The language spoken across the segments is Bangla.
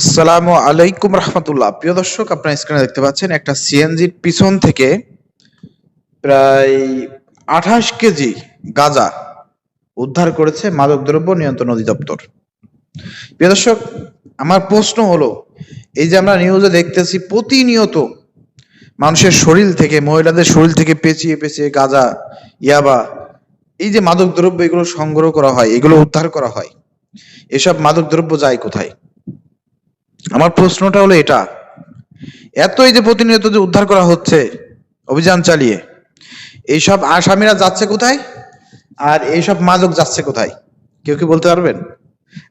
আসসালামু আলাইকুম রহমতুল্লাহ। প্রিয় দর্শক, আপনার স্ক্রিনে দেখতে পাচ্ছেন একটা সিএনজির পিছন থেকে প্রায় 28 কেজি গাঁজা উদ্ধার করেছে মাদকদ্রব্য নিয়ন্ত্রণ অধিদপ্তর। প্রিয় দর্শক, আমার প্রশ্ন হলো, এই যে আমরা নিউজে দেখতেছি প্রতিনিয়ত মানুষের শরীর থেকে, মহিলাদের শরীর থেকে পেঁচিয়ে পেঁচিয়ে গাঁজা, ইয়াবা, এই যে মাদকদ্রব্য এগুলো সংগ্রহ করা হয়, এগুলো উদ্ধার করা হয়, এসব মাদকদ্রব্য যায় কোথায়? আমার প্রশ্নটা হলো এটা, এই যে প্রতিনিয়ত যে উদ্ধার করা হচ্ছে অভিযান চালিয়ে, এইসব আসামিরা যাচ্ছে কোথায় আর এইসব মাদক যাচ্ছে কোথায়? কেউ কি বলতে পারবেন?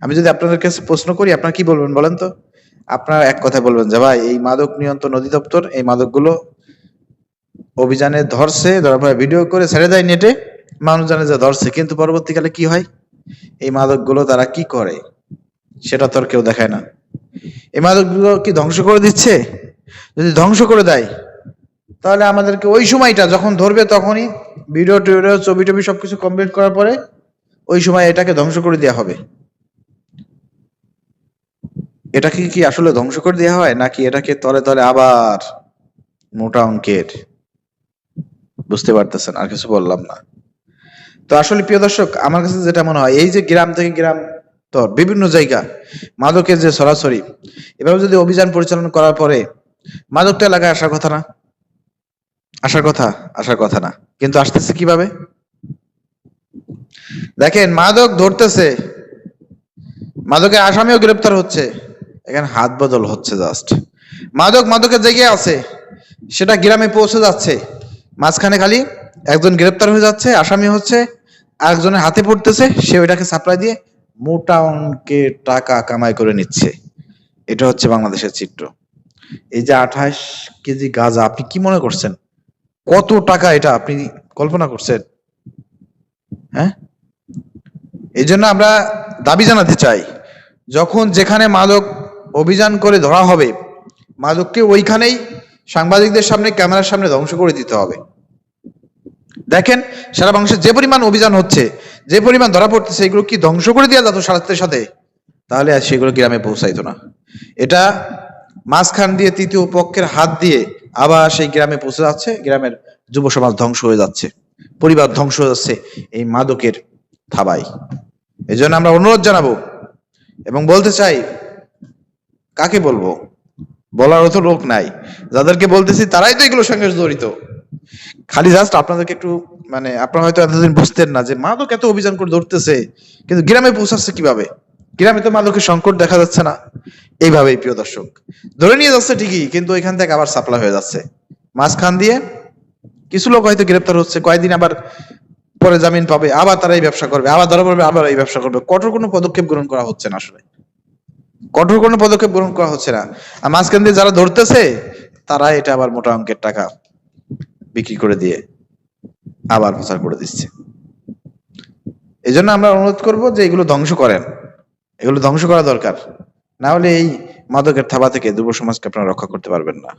আমি যদি আপনাদের কাছে প্রশ্ন করি, আপনারা কি বলবেন বলেন তো? আপনারা এক কথায় বলবেন যে ভাই, এই মাদক নিয়ন্ত্রণ অধিদপ্তর এই মাদকগুলো অভিযানে ধরছে, ধরার পরে ভিডিও করে ছেড়ে দেয় নেটে, মানুষ জানে যে ধরছে, কিন্তু পরবর্তীকালে কি হয়? এই মাদকগুলো তারা কি করে সেটা তো আর কেউ দেখায় না। এই মাদকগুলো কি ধ্বংস করে দিচ্ছে? যদি ধ্বংস করে দেয়, তাহলে আমাদেরকে ওই সময়টা যখন ধরবে তখনই ভিডিও টিডিও ছবি টবি সবকিছু কমপ্লিট করার পরে ওই সময় এটাকে ধ্বংস করে দেওয়া হবে। এটাকে কি আসলে ধ্বংস করে দেওয়া হয়, নাকি এটাকে তলে তলে আবার মোটা অঙ্কের? বুঝতে পারতেছেন? আর কিছু বললাম না। তো আসলে প্রিয় দর্শক, আমার কাছে যেটা মনে হয়, এই যে গ্রাম থেকে গ্রাম তো বিভিন্ন জায়গা মাদকের যে সরাসরি এভাবে যদি অভিযান পরিচালনা করার পরে মাদকটা এলাকায় আসার কথা না, আসার কথা না, কিন্তু আসতেছে কিভাবে? দেখেন, মাদক ধরতেছে, মাদকের আসামিও গ্রেপ্তার হচ্ছে, এখানে হাত বদল হচ্ছে জাস্ট। মাদকের জায়গায় আছে, সেটা গ্রামে পৌঁছে যাচ্ছে, মাঝখানে খালি একজন গ্রেপ্তার হয়ে যাচ্ছে, আসামি হচ্ছে, আরেকজনের হাতে পড়তেছে, সে ওইটাকে সাপ্লাই দিয়ে মোটা অঙ্কের টাকা কামাই করে নিচ্ছে। এটা হচ্ছে বাংলাদেশের চিত্র। এই যে 28 কেজি গাঁজা, আপনি কি মনে করছেন কত টাকা? এটা আপনি কল্পনা করছেন? হ্যাঁ, এই জন্য আমরা দাবি জানাতে চাই, যখন যেখানে মাদক অভিযান করে ধরা হবে, মাদককে ওইখানেই সাংবাদিকদের সামনে, ক্যামেরার সামনে ধ্বংস করে দিতে হবে। দেখেন, সারা বাংলাদেশে যে পরিমাণ অভিযান হচ্ছে, যে পরিমাণ ধরা পড়তেছে, এগুলো কি ধ্বংস করে দেওয়া যেত সাথে সাথে, তাহলে আর সেগুলো গ্রামে পৌঁছাইতো না। এটা মাঝখান দিয়ে তৃতীয় পক্ষের হাত দিয়ে আবার সেই গ্রামে পৌঁছে যাচ্ছে, গ্রামের যুব সমাজ ধ্বংস হয়ে যাচ্ছে, পরিবার ধ্বংস হয়ে যাচ্ছে এই মাদকের থাবায়। এই জন্য আমরা অনুরোধ জানাবো এবং বলতে চাই, কাকে বলবো, বলার তো লোক নাই, যাদেরকে বলতেছি তারাই তো এগুলোর সঙ্গে জড়িত। খালি জাস্ট আপনাদেরকে একটু, মানে আপনারা হয়তো এতদিন বুঝতেন না যে মাদক এত অভিযান করে ধরতেছে, কিন্তু গ্রামে পৌঁছাচ্ছে কিভাবে? গ্রামে তো মাদকের সংকট দেখা যাচ্ছে না। এইভাবেই প্রিয় দর্শক, ধরে নিয়ে যাচ্ছে ঠিকই, কিন্তু ওইখান থেকে আবার সাপ্লাই হয়ে যাচ্ছে মাঝখান দিয়ে। কিছু লোক হয়তো গ্রেপ্তার হচ্ছে, কয়েকদিন আবার পরে জামিন পাবে, আবার তারা এই ব্যবসা করবে, আবার ধরা পড়বে, আবার এই ব্যবসা করবে। কঠোর কোনো পদক্ষেপ গ্রহণ করা হচ্ছে না, আসলে কঠোর কোনো পদক্ষেপ গ্রহণ করা হচ্ছে না। আর মাঝখান দিয়ে যারা ধরতেছে, তারা এটা আবার মোটা অঙ্কের টাকা বিক্রি করে দিয়ে আবার প্রচার করে দিচ্ছে। এই জন্য আমরা অনুরোধ করব যে এগুলো ধ্বংস করেন, এগুলো ধ্বংস করা দরকার, না হলে এই মাদকের থাবা থেকে যুব সমাজকে আপনারা রক্ষা করতে পারবেন না।